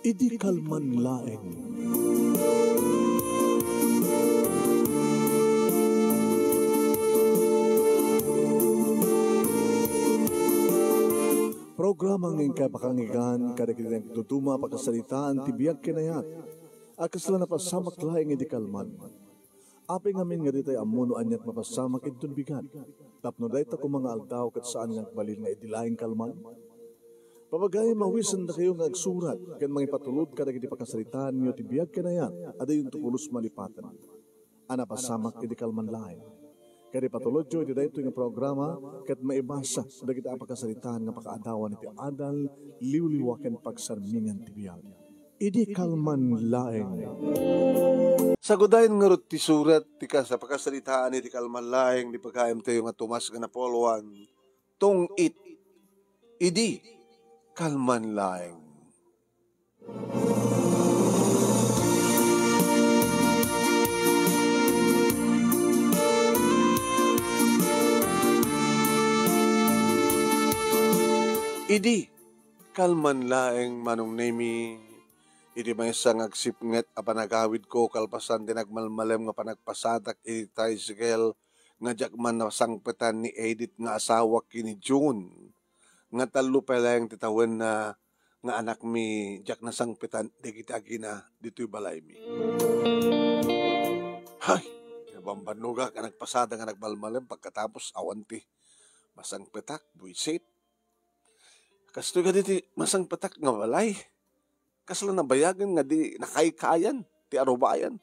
Idi kalman laeng. Programa ng kapakangigan, kadagitang tutuma pagkasalitaan, tibiyag kinayat, akasla na pasamak laeng idi kalman. Api ngamin nga ditay amuno anyat mapasamak itun bigat. Tapno dayta ko mga aldaw kat saan nga balil nga idi laeng kalman. Pamagay mawisan na kayo nga agsurat, kan mga ipatulod ka nagiti pakasalitaan nyo tibiyag kinayat, ada yung tukulos malipatan. Ana pasamak idi kalman laeng. Kaya patulod jo, iti dahito yung programa, kat maibasa, dagiti apakasalitaan nga pakaadawan iti adal, liwliwaken pagsarmingan tibiyag. Idi kalman laeng. Sagudayin nga ro ti surat, ti ka sa pakasalitaan iti kalman laeng, di pagkaim tayo nga Tomas nga Napolwan, tong it, idi kalman laeng. Idi kalman laeng manong nemi, idi may isang agsipnget a panagawid ko kalpasan dinagmalmalem nga panagpasatak iti tricycle nga jakman na sangpetan ni Edith nga asawa kini June nga talo pa lang titawin na nga anak mi jak na sangpetan di kita agina dito'y balay mi. Hay, bambanuga ka nagpasada nga nagmalmalem pagkatapos awanti masangpetak buisit. Kasto ka di masang patak nga walay. Kasla na bayagan nga di nakaykayan, ti arubayan.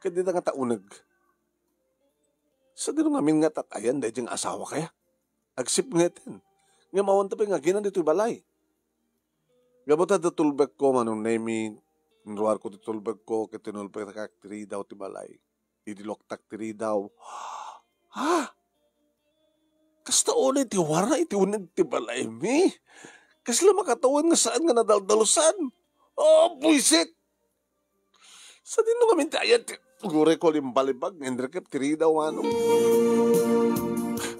Kadi na nga taunag. Sa dino ngamin nga tatayan, dahil diyang asawa kaya. Agsip nga iten. Nga mawanta pa nga ginan dito'y balay. Gabota datulbek ko manong nemi, nruar ko datulbek ko, kitinulbek kak tiri daw ti balay. Idiloktak tiri daw. Ha? Kasta unay ti wara iti unay ti balay mi. Kasla makatawan nga saan nga nadaldalusan. Oh, buisit! Sa din nung kami tayan, gure ko limbalibag, ngendrekep tiri daw ano.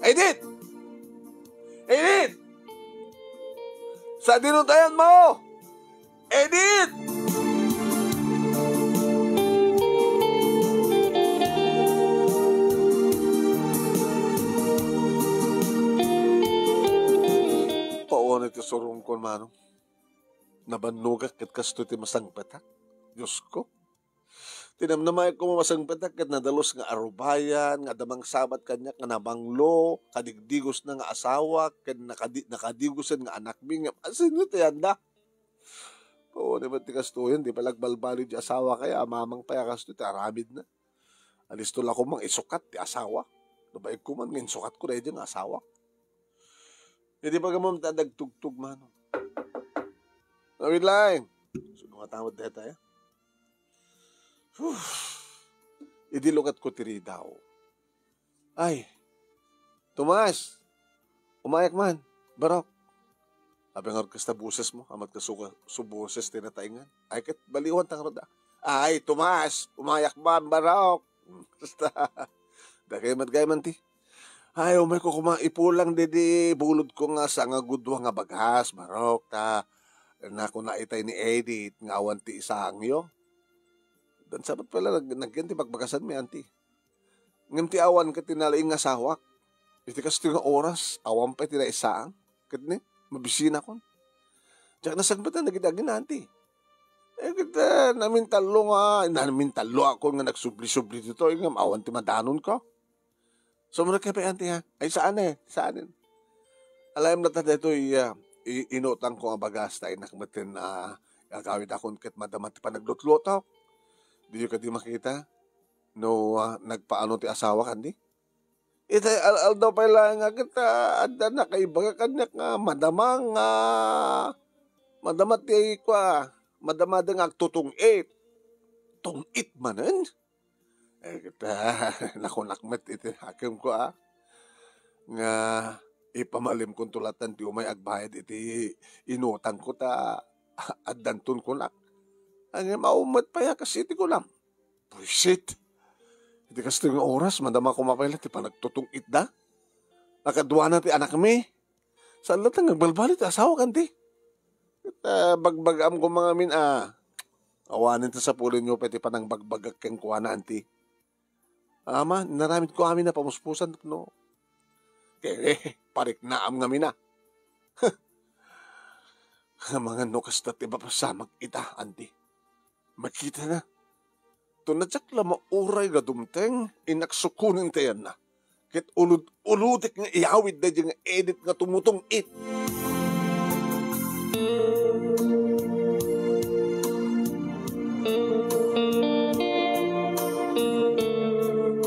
Edith! Edith! Sa din nung tayan mo! Edith! Paon iti surong ko manong. Nabanugak kat kasto ti masangpetak. Diyos ko. Tinamnamay ko masangpetak kat nadalos nga arubayan, nga damang sabat kanya, nga nabanglo, kadigdigos na nga asawa, kat nakadigosan nga anak mi. Asin ito yan na? Paon naman ti kasto yan, di palagbalbali di asawa kaya, amamang paya kasto ti aramid na. Alistol ako mang isukat ti asawa. Nabaik ko man, ngayon sukat ko na yung asawa. Hindi pa gamam tadagtugtug man. Nawid lang. So, nungatamad na tayo. Idilukat ko tiri daw. Ay, Tomas, umayak man, barok. Abang orkesta buses mo, amat ka subuses tinataingan. Ay, kat baliwan tang roda. Ay, Tomas, umayak man, barok. Basta, dagay man ti. Ay, umay ko kumaipulang didi, bulod ko nga sa nga gudwa nga bagas, barok, ta, na ko naitay ni Edith, nga awan ti isang yo. Dan sabat pala, nagyan ti pagbagasan mi, anti. Ngam ti awan ka tinalaing nga sawak. Iti kasi nga oras, awan pa ti na isang, kat ni, mabisina kon. Diyak nasagbatan, nagidagin na, anti. Eh, kita, namin talo ako nga nagsubli-subli dito, ngam awan ti madanon ko. So, muna kayo pa ha? Ay, saan eh? Saan? Alam na tada ito, inutang ko ang bagas na inakmatin na gagawin akong kit madamat pa naglutluto. Di ka di makita? No, nagpaano ti asawa kandi? Ito, al daw pala nga kita, ada na kay baga kanyak nga, madamat ti kwa, madamada nga tutong it. Tong it manan? Eh, kita, nakunakmet iti hakim ko nga ipamalim kong tulatan ti umay agbayad iti inutang ko ta addantun ko nak. Ang maumat pa ya kasi iti ko lang. Buisit. Iti kasi nga oras, madama ko mapayla ti panagtutong itda. Nakadwa na ti anak mi. Saan lang nagbalbalit asawa kanti. Bagbagam ko mga min, awanin ta sa pulin nyo, pwede pa nang bagbagak keng kuha na, anti. Ama, naramit ko amin na pamuspusan, no? Kaya, parik na am ngamin na. Mga nukas na tiba pa sa mag-ita, anti. Makita na. Tunadyak la mauray ga dumteng, inaksukunin tayan na. Kit uludik nga iawid na dyan nga edit nga tumutong it.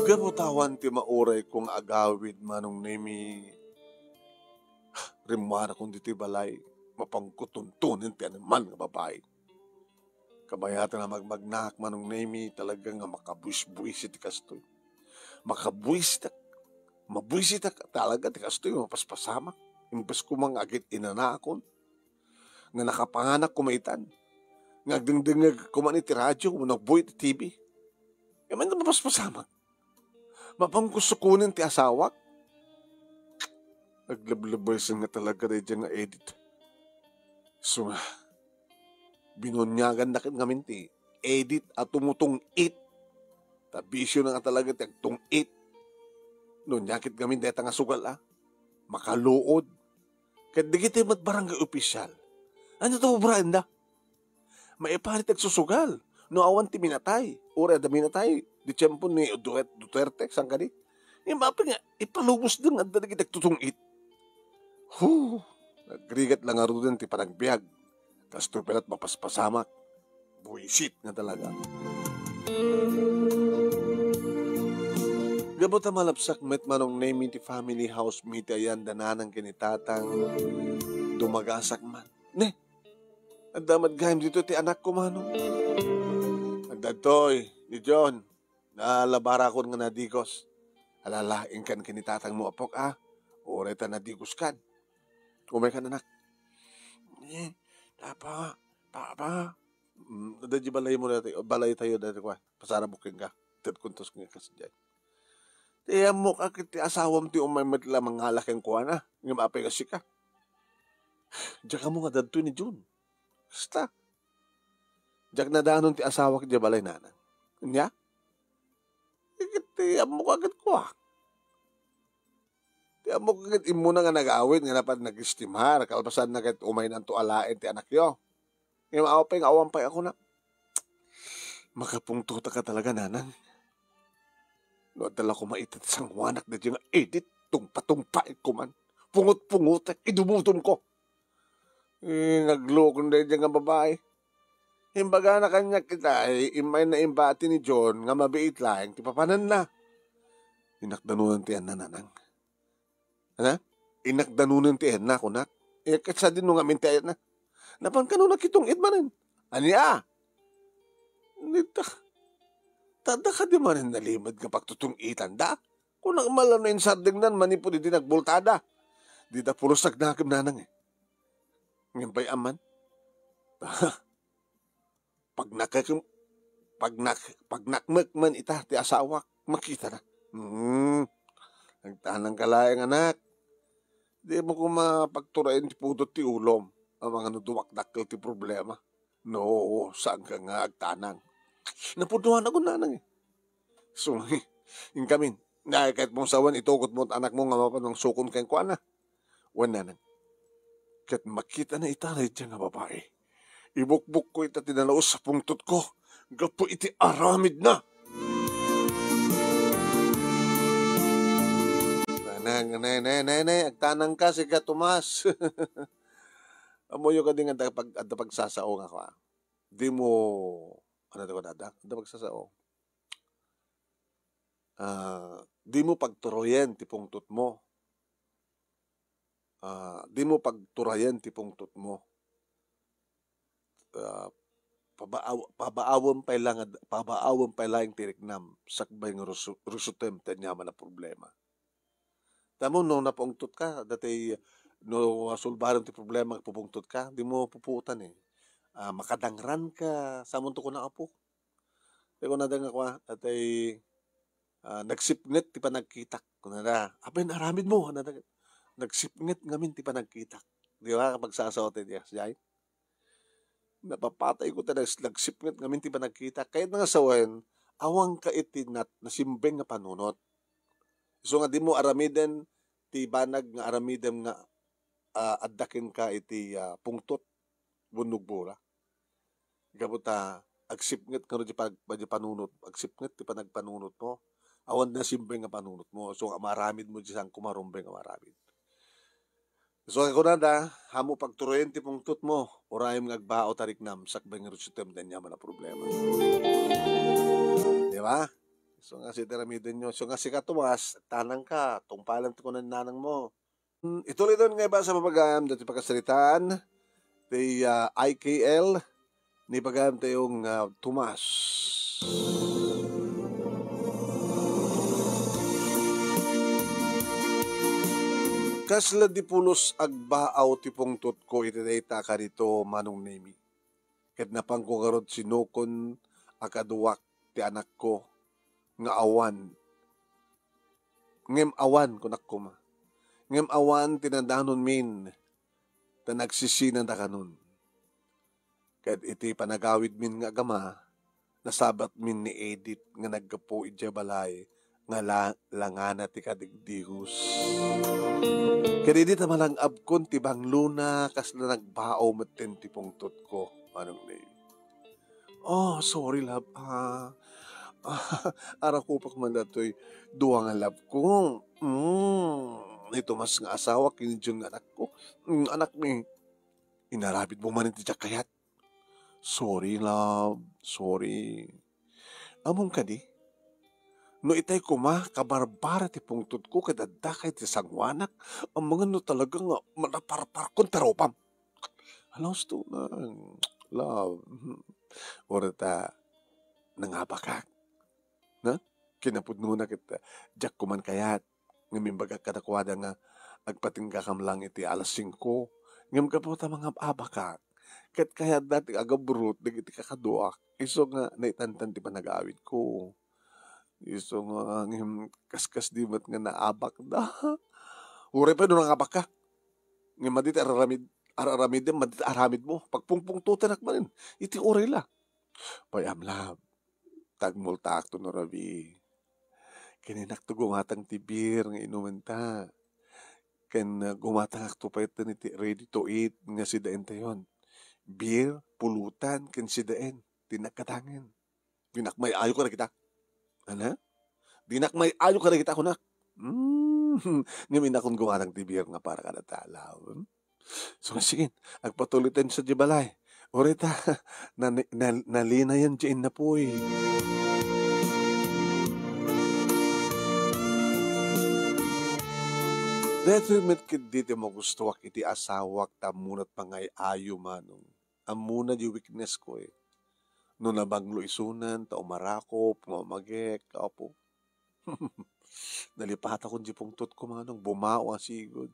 Gamutawan ti mauray kong agawid manong nemi rimara kong diti balay mapangkutuntunin ti naman nga babae. Kabayatan na magmagnak manong nemi talagang nga makabuis-buisit ti kastoy. Makabuisit mabuisit talaga ti kastoy mapaspasamak. Imbes ko mga agit inanakon nga nakapanganak kumaitan. Ngagdingdingag kuman iti radyo kung nagbuhay ti TV. Kaya man na mapaspasamak. Mapangkusukunin ti asawak. Naglablabasan nga talaga rin dyan nga edit. So, binunyagan na ngamin ti edit at tumutong it. Tabisyo na nga talaga ti agtong it. Noon yakit ngamin deta nga sugal makaluod. Kaya digiti mat barangay opisyal. Ano to Branda? Maipalit agsusugal. No awan ti minatay. Ura da minatay. Di tiyempo ni Duterte, saan ka di? Yung mapa nga, ipalubos din ang dalag itagtutungit. Nagrigat lang nga rin ti panagbiag. Kasto pelat mapaspasamak. Buisit nga talaga. Gabot na malapsak met manong name ti family house meet ayan dananang kinitatang dumagasak man. Ne, ang damad gayam dito ti anak ko manong. Ang dadtoy, ni John. Nalabara ko nga nadigos. Alalaing kan kinitatang mo apok Oray ta nadigos kan. Umay ka nanak. Papa. Dadji balay mo natin. Balay tayo dati ko. Pasara buking ka. Tit kuntos nga kasi dyan. Tiyan mo ka kiti asawam ti umay matla mangalaking kuha na. Ngayon apay kasi ka. Diyan ka mo nga dadto ni John. Basta. Diyan na danon ti asawa ki balay nanan. Nya? Tiyan mo kagad ko Tiyan mo kagad imuna nga nag-awit nga napat nag-istimhar. Kalpasan na kahit umay na to alain ti anak yo. Ngayon awapay nga awampay ako na. Makapungtuta ka talaga nanang. No, dala ko maitat sang wanak na dyan nga edit. Tumpa-tumpait ko man. Pungot-pungot idumutom ko. Naglukon na dyan nga babae. Imbaga na kanya kita imay na imbati ni John nga mabiit lang, tipapanan na. Inakdanunan tiyan na nanang. Ano? Inakdanunan tiyan na kunak. Katsa din nung amin tiyan na. Napan ka nung nakitong idmanin. Aniya? Nita. Tada ka di manin nalimad kapag tutong itanda. Kung nagmala na yung sardingnan, manipo di nagbultada. Di na pulos nagnakam nanang Ngayon ba'y aman? Pag nakmak man ita ti asawak, makita na. Nagtanang kalayang anak. Di mo ko mapagturain ti pudot ti ulom. Ang mga nuduwak-dakkel ti problema. No, saan ka nga agtanang? Napuduhan ako nanang So, yung kamin, kahit mong sawan, itukot mo at anak mo nga mapanang sukon kayong kuana. Wan nanang. Kahit makita na itaray dyan nga babae. Ibukbuk ko ita tinalaos sa pungtot ko. Gapo iti aramid na. Nanay, agtanang ka si Tomas. Amoyo ka din nga pagsasaong ako Di mo, ano ko dada? Pagsasaong. Di mo pagturoyen ti pungtot mo. Di mo pagturayan ti pungtot mo. Pabaawon pa lang tiriknam sakbay ng rusutem tanyaman na problema. Tamo no napungtot ka dati no sulbaran ti problema pupungtot ka di mo puputan makadangran ka sa munto ko na apo. Di ko nadang ako dati nagsipnget ti panagkitak kunada apay naramid mo nagsipnget ngamin ti panagkitak. Di ba kapag sasaote diya siyay? Napapatay ko talaga nagsipngat ngamin ti ba nagkita. Kahit nga sawen, awang ka itinat na simbeng nga panunot. So nga di mo aramiden ti banag nga aramiden nga addakin ka iti pungtot bunugbura. Gabuta agsipngat ka rin di panunot. Agsipngat ti panagpanunot mo. Awan na simbeng nga panunot mo. So nga maramid mo di sang kumarumbeng nga maramid. So ako nada, hamo pagturuin ti pungtot mo. Urayim nga agbao tariknam sakbay nga rusitem dan yaman na problema. Di ba? So nga si teramidin nyo. So nga si Katuwas, tanang ka, tungpalan ti kunan nanang mo. Ituloy doon nga ba sa mapagayam dati pagkasalitaan, ti IKL, ni pagayam tayong Tomas. Kasla di pulos agbaaw ti pungtot ko iti dayta ka dito manong nemi. Ket napang ko karod sinukon akaduwak ti anak ko nga awan. Ngem awan ko nakuma. Ngem awan tinadanon min ta nagsisinan da kanon. Ket iti panagawid min nga gama nasabat min ni Edith nga naggapo iti balay nga langana ti kadigdihus. Kaya di naman ang abkon ti bangluna kas na nagbao matin ti pungtot ko. Anong name? Oh, sorry love. Ara ko pa man dato'y duwa nga love ko. Ito mas nga asawa kinidyon nga anak ko. Anak ni, inarabit mo man ti kayat. Sorry love, sorry. Among ka di? No itay kuma, kabarbara ti pungtot ko, kadada kay ti sangwanak, ang mga no talaga nga, manaparpar kong taropam. Halos to na, love. Orata, nangabakak. Na? Kinapudno na kita, jak kuman kayat, ngamimbagak kadakwada nga, agpatingga kam lang iti alas 5. Ngam ka po ta mga abakak. Kat kaya dati agabrut, nagiti kakaduak, iso nga, naitantan ti panag-awit ko. Iso nga kaskas di ba't nga naabak da. Ure pa doon nakabak ka. Nga madit araramid din, madit aramid mo. Pagpungpung tutanak man rin. Iti ure la. Payam lab. Tagmulta akto no rabi. Kininak to gumatang tibir nga inumenta. Ken gumatang akto pa ito iti ready to eat nga si daen tayon. Beer, pulutan, ken si daen. Tinagkatangin. Pinakmay ayo ko na kita. Ano? Dinak may ayo ka na kita ko nak. Ngamin akong gumarang tibir nga para ka natalaw. So sige, agpatulitin sa jibalay. Orita, nalina yan dyan na po eh. Dahil met kit dito mo gusto wak iti asawak tamunat pangay ayo manong. Amuna di weakness ko eh. No nabanglo isunan, ta umarakop, nga umagek, kapo. Nalipat ako di pungtot ko manong, bumao ang sigod.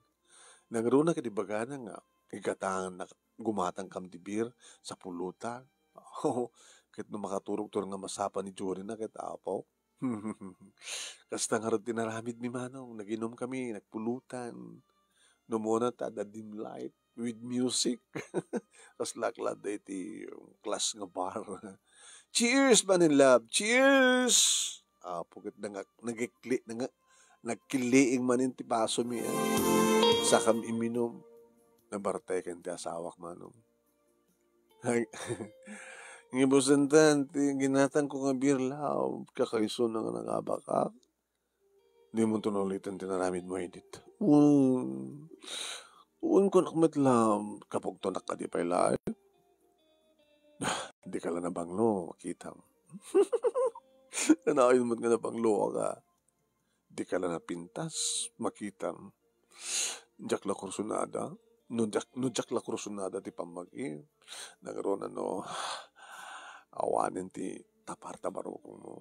Nagruna ka di bagana nga, igatangan na gumatang kam di beer sa pulutan. Kahit no makaturog-turog nga masapan ni Jory na kahit apaw. Kasta nga rin tinaramid ni Manong, naginom kami, nagpulutan. Numuna ta, the dim light with music. Kas laklad da iti class nga bar. Cheers, man in love! Cheers! Pukit na nga, nagkiliing man in ti baso mi. Sakam iminom, nabartay kan ti asawak manong. Ngibusan tan, ginatang ko nga beer lao, kakaiso na nga nangabaka. Di mo tunulitan tinaramid mo edit. Uwan ko nakmatlam, kapag to nakadipay lahat. Di ka lang nabanglo, makita mo. Nanakin mo nga nabanglo ka. Di ka lang napintas, makita mo. Diyak la kursunada. No diyak la kursunada ti pamagi. Nagaroon ano, awanin ti tapar-tabaro ko mo.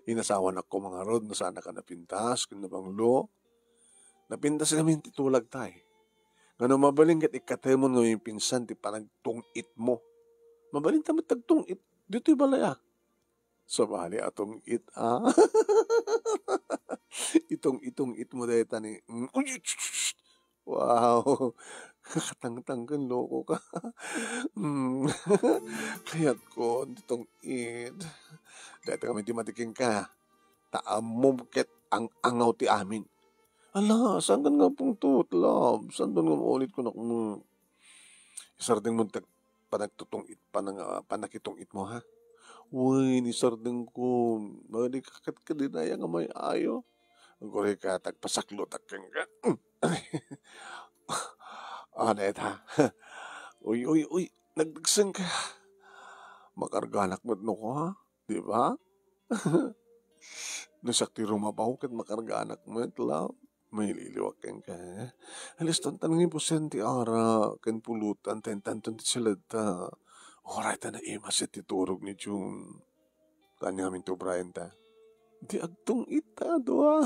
Inasawan ako mga rod, no sana ka napintas, kung nabanglo. Napintas kami ti tulag tay. Nga mabaling kat ikatemon nga yung pinsan ti panagtungit mo. Mabaling tamat tagtungit. Dito'y balaya. So, bali atong it, itong it mo dahil tani. Wow. Kakatang-tanggan, loko ka. Hmm. Kaya't ko, ditong id. Dahil kami di matiking ka. Taamom ket ang angaw ti amin. Ala, saan ka nga pong tutlab? Saan doon nga ulit ko na kung isardeng mo panagtutong it, panakitong it mo, ha? Uy, ni sardeng ko. Mga di kakat ka din ay nga may ayo. Ang kore ka, tagpasaklo, takang ka. Ano ha? Uy, uy, uy, nagdagsan ka. Makarganak mo no ko, ha? Di ba? Nasakti rumabaw kat makarganak mo, love. May liliwak kang ka. Alis tantanungin po senti ara, kan pulutan, tentanton ti salata. Oray ta na ima sa titurog ni June. Kanya kami to, Brian ta. Di agtong ita, doa.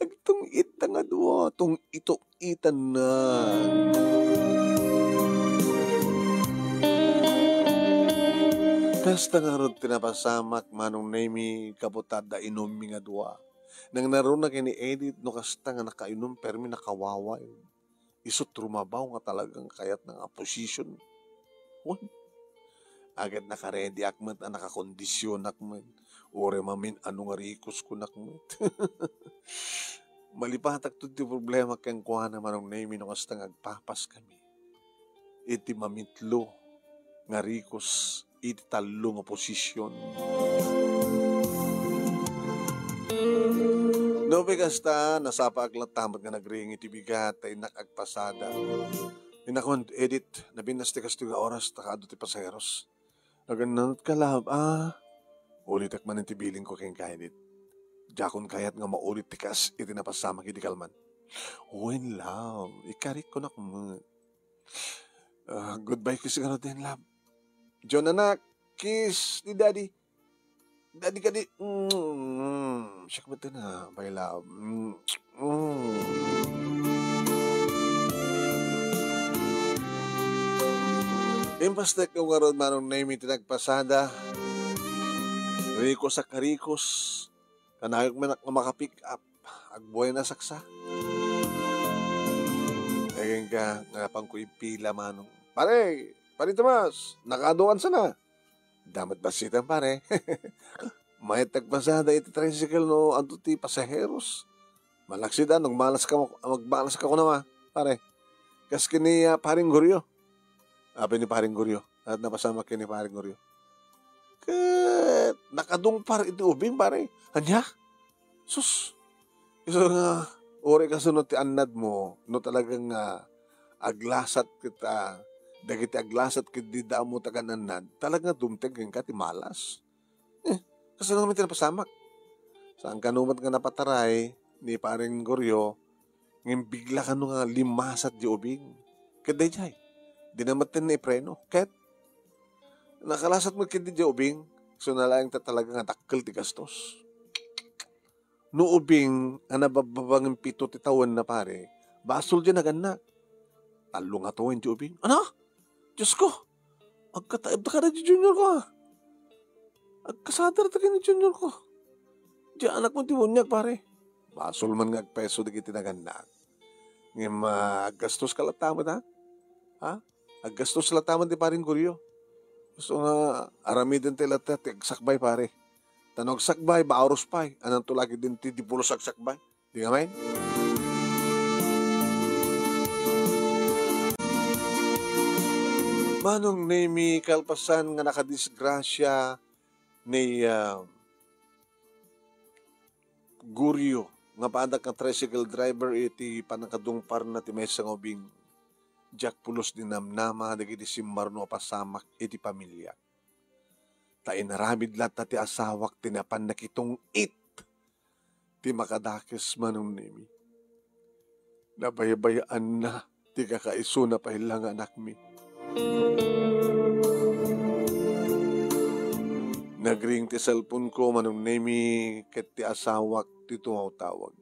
Agtong ita nga, doa. Tong ito itan na. Kasta nga ron tinapasamak manong naimi kabutad da inom mi nga dua. Nang naroon na kini Edith no kasta nga nakainom permi nakawawa yun. Isot trumabaw nga talagang kayat ng position. Wan. Agad nakaredy akmat ang nakakondisyon akmat. Ore mamin ano nga rikos ko nakmat. Malipatak to ti problema kang kuha na manong naimi no kasta nga agpapas kami. Iti mamitlo nga rikos iti talo nga posisyon. No, kasta nasapa aglatamad nga nagring iti bigat ay nakagpasada. Inakon, edit, nabinasti kasto nga oras, takado ti pasaheros. Nagananot ka lab, ulit akman iti biling ko kayong kainit. Jakon kayat nga maulit tikas, iti napasama kiti kalman. When love, ikarik ko na kumot. Goodbye kiss nga din love. John anak, kiss ni daddy. Daddy ka di. Siya ka ba ito na, by love. Impastek yung karoon manong name tinagpasada. Rikos sa karikos. Kanayog man nga makapick up. Agboy na saksa. Kaya nga, nga ko ipila manong. Pare, Pare Tomas, nakaduan sana. Damat basitan pare. May tagpasada iti tricycle no anto ti pasaheros. Malaksida nung magbalas ka ko naman pare. Kas kini paring Guryo. Abi ni paring Guryo at napasama kini paring Guryo. Ket nakadungpar iti ubing pare. Anya? Sus. Iso nga ore kasunod ti annad mo no talagang aglasat kita dagiti aglasat kiti da mo tagananad talaga dumteg ka ti malas. Kasi naman tinapasamak. Saan kanumat nga napataray ni paring Goryo ngayon bigla ka nga limasat di ubing. Kaday jay. Di naman tin na ipreno. Ket nakalasat mo kiti di ubing so nalayang ta talaga nga takkel ti gastos. No ubing ang nabababang pito ti tawan na pare basol dyan naganak. Talo nga tuwin di ubing. Ano? Diyos ko, agkataib na ka na di junior ko Agkasadar ta ni junior ko. Di anak mo timunyag pare. Basol man nga agpeso di kiti naganak. Ngayon aggastos ka lataman ha? Aggastos lataman di paring Guryo. Gusto nga aramidin ti latat, agsakbay pare. Tanog sakbay, bauros pay. Anong tulagi din ti dipulos agsakbay. Di nga main? Manong name kalpasan nga nakadisgrasya ni Guryo nga paandak nga tricycle driver iti panakadungpar na ti may sangobing Jack pulos din namnama dagiti simmarno pasamak iti pamilya. Ta inaramid lat ti asawak tinapan nakitong it ti makadakes manong nimi. Nabaybayaan na ti kakaiso na pahilang anak mi. Nagring ti cellphone ko manong nemi ket ti asawak ti tumawtawag.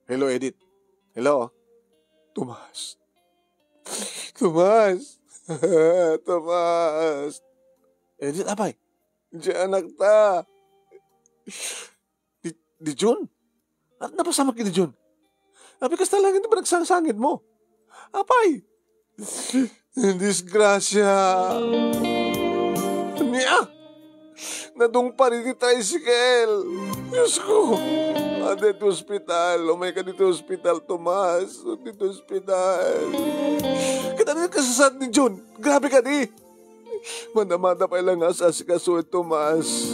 Hello, Edith. Hello. Tomas. Tomas. Tomas. Edith, apay. Di anak ta. Di Jun. At napasama ki ni Jun. Abi kas talangin di ba nagsangsangit mo? Apay! Disgrasya! Niya! Nadung pa rin ni tricycle! Diyos ko! Dito hospital. Umay ka dito hospital, Tomas. Dito hospital. Kita rin kasasad ni John. Grabe ka di. Manda-manda pa ilang asas kaso Tomas.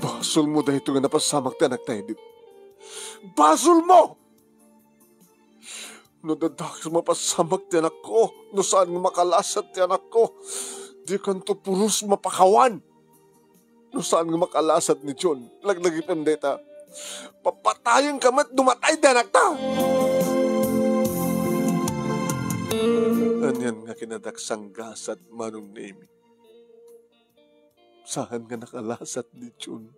Basol mo dahil ito nga napasamak ti anak tayo dito. Basol mo! No dadak mapasamak ti anak ko. No saan makalasat ti anak ko. Di kanto puros mapakawan. No saan makalasat ni John. Laglagi pandeta. Papatayin ka mat dumatay di anak ta. Anyan nga kinadaksang gasat manong name. Saan nga nakalasat ni John?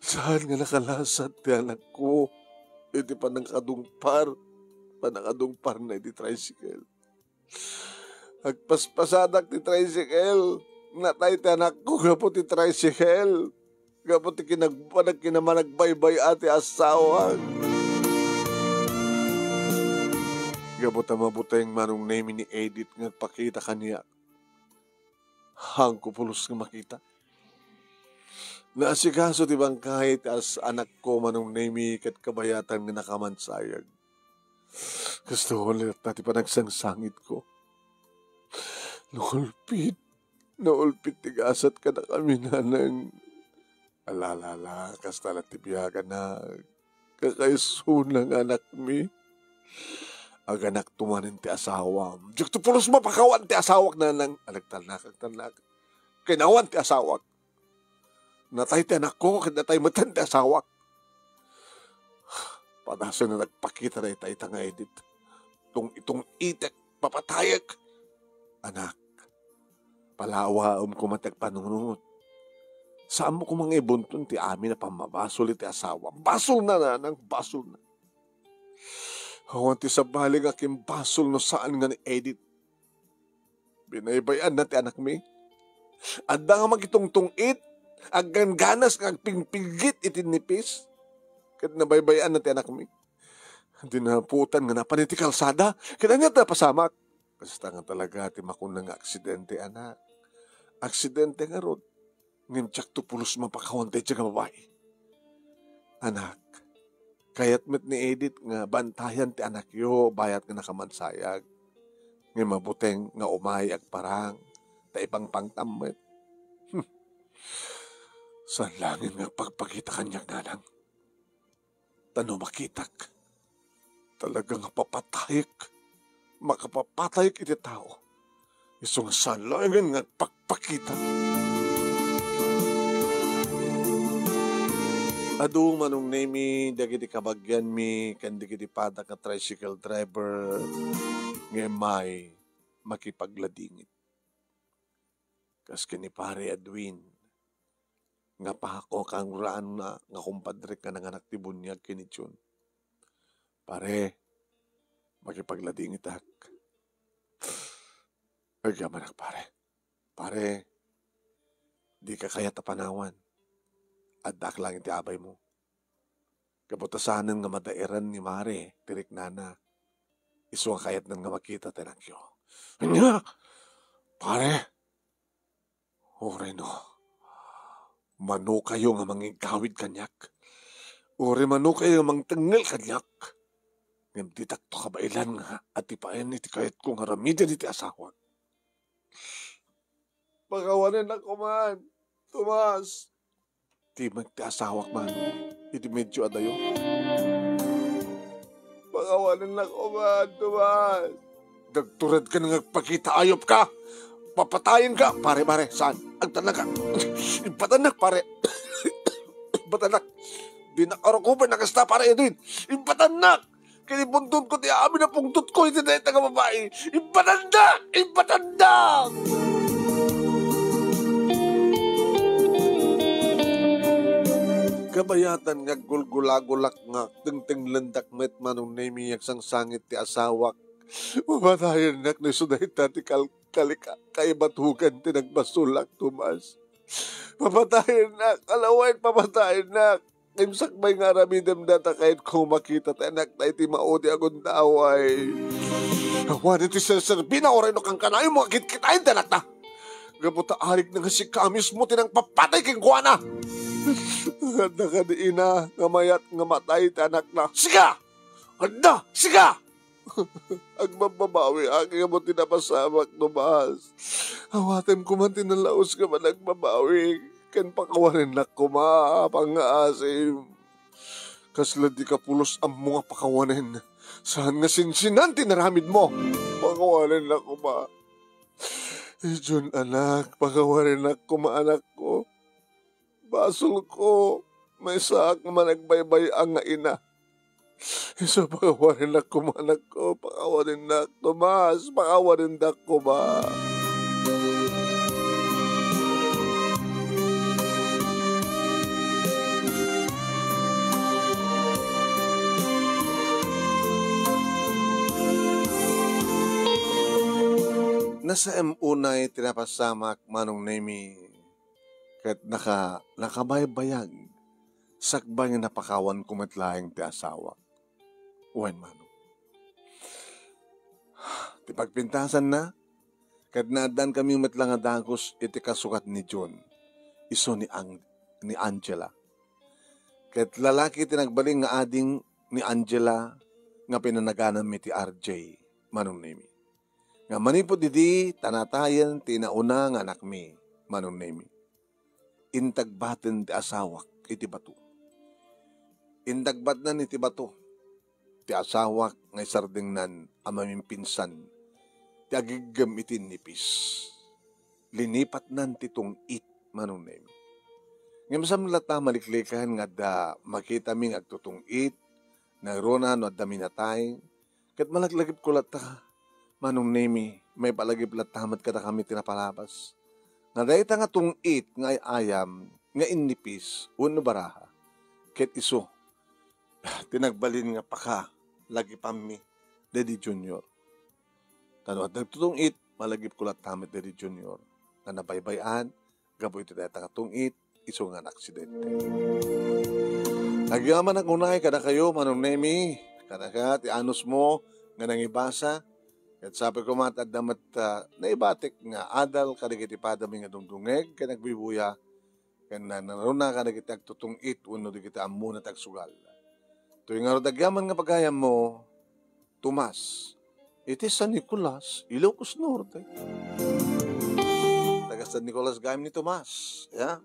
Saan nga nakalasat ti anak ko? Iti panangkadungpar na iti tricycle. Agpaspasadak ti tricycle. Natay ti anak ko gapo ti tricycle. Gapo ti kinamanagbay-bay ati asawa. Gapo ta mabutay manong name ni Edith nga pakita kaniya. Hang ko pulos nga makita. Naasikaso ti bang kahit as anak ko manong name kat kabayatan nga nakamansayag. Gusto ko ulit na ti panagsangsangit ko. Naulpit tigasat ka na kami nanang. Alalala, kasta lang tibiyagan na kakaisunang anak mi. Aganak tumanin ti asawam. Diyak to pulos mapakawan ti asawak na nang alagtanak. Kinawan ti asawak. Natay ti anak ko, natay matan ti asawak. Padaso na nagpakita na itay nga edit. Itong itek, papatayag. Anak, palawa kumatag panunod. Saan mo kumang ibuntun ti amin na pamabasol iti asawa. Basol na nanang, basol na. Hawan ti sa baling aking basol no saan nga ni Edith. Binaybayan na ti anak mi. Adda nga magitungtungit. Aggan ganas nga agpingpigit iti nipis. Kat nabaybayan na ti anak mi. Hindi na putan nga napan iti kalsada. Kaya niya tapasamak. Basta nga talaga ti makunang aksidente anak. Aksidente nga rod. Ngimtsak to pulos mapakawantay siya babae. Anak, kayat met ni Edith nga bantayan ti anak yo, bayat nga nakamansayag. Ngim mabuteng nga umay ag parang, ta ibang pangtammet. San langin nga pagpakita kanyang nanang. Tano makitak. Talagang papatayik. Makapapatayik iti tao. Isong san langin nga pagpakita. Adu manong name dagiti kabagyan mi kandi kiti padak nga tricycle driver nga may makipagladingit. Kas kini pare Edwin nga pahako kang raan na nga kumpadre ka nanganak ti bunyag kini Chun. Pare, makipagladingit ak. Ay gamanak pare. Pare, di ka kaya tapanawan. Adak lang iti abay mo. Kaputasanan nga madairan ni Mare, tirik nana. Iso ang kayat nang nga makita tinakyo. Nga, pare, ore no, mano kayo nga mangigawid kanyak. Ore mano kayo nga mangtangal kanyak. Ngam ditak to kabailan nga at ipain iti kayat kong haramidyan iti asawa. Pagawanan ako man, Tomas. Di magtiasawak man. Iti medyo adayo. Pagawanan lang ko man, Tomas. Dagturad ka nang nagpakita ayop ka. Papatayin ka. Pare, saan? Agtanak ka. Impatanak, pare. Impatanak. Di nakarukupan, nakasta, pare, Edwin. Impatanak. Kinibuntun ko, di amin na pungtut ko. Iti na itang babae. Impatanak! Impatanak! Kabayatan nga gulgulagulak nga ting landak met manong naimiyak sang sangit ti asawak. Mamatayan nak na suday tati kalika kay batugan ti nagbasulak Tomas. Papatayan nak, alawain papatayan nak. sakbay nga ramidam data kahit kung makita tayo anak tayo ti maudi agon daway. Awan iti Serbina oray no kang kanayo mga kitkitain tanak na. Gabuta arik na nga si kamis mo tinang papatay king kuwana. Handa ka di ina nga mayat nga matay tanak na. Siga! Handa! Siga! Agbababawi aking mo tinapasamak Tomas. Awatem ko man tinalaos ka man agbabawi. Kan pakawarin na kuma, pang-aasim. Kasla di ka pulos ang mga pakawanin. Saan nga sinsinan tinaramid mo? Pakawarin na kuma. Jun anak, pakawarin na kuma anak ko. Basol ko, may saak man nagbaybay ang nga ina. So pakawarin na kuma anak ko, pakawarin na Tomas, pakawarin na kuma. Nasa unay tinapasamak manong nemi kat nakabaybayag sakbay nga napakawan kumatlaing ti asawa. Uwan manong. Ti pagpintasan na kat naadan kami matlang dagos iti kasukat ni John. Iso ni Angela. Kat lalaki tinagbaling nga ading ni Angela nga pinanaganan mi ti RJ manong nemi. Nga manipod didi, tanatayan, tinauna nga anak mi, manong nemi. Intagbaten ti asawak, iti bato. Intagbat na iti bato, ti asawak, ngay sarding nan, amaming pinsan, ti agigam iti nipis. Linipat nan titong it, manong nemi. Ngayon sa lata maliklikan nga da makita ming agtutong it, nagrona no at daminatay, kat malaglagip ko lata, manong nemi, may palagip latamat kada kami tinapalabas. Nga dahita nga tong it, nga ayam, nga innipis, uno baraha. Ket iso, tinagbalin nga paka, lagi pami, Daddy Junior. Tano at nagtutong it, malagip ko latamat Daddy Junior. Nga nabaybayan, gaboy ito dahita nga tong it, iso nga aksidente. Nagyaman ang unay, kada kayo, manong nemi, kada ka, ti anos mo, nga nangibasa, at sabi ko matad damat naibatik nga adal kadagiti padami nga dumdungeg ka nagbibuya kan naruna kadagiti agtutong it uno di kita ammo na tagsugal. Tuwing nga dagyaman nga pagayam mo Tomas. Iti San Nicolas, Ilocos Norte. Taga San Nicolas gayam ni Tomas. Yeah?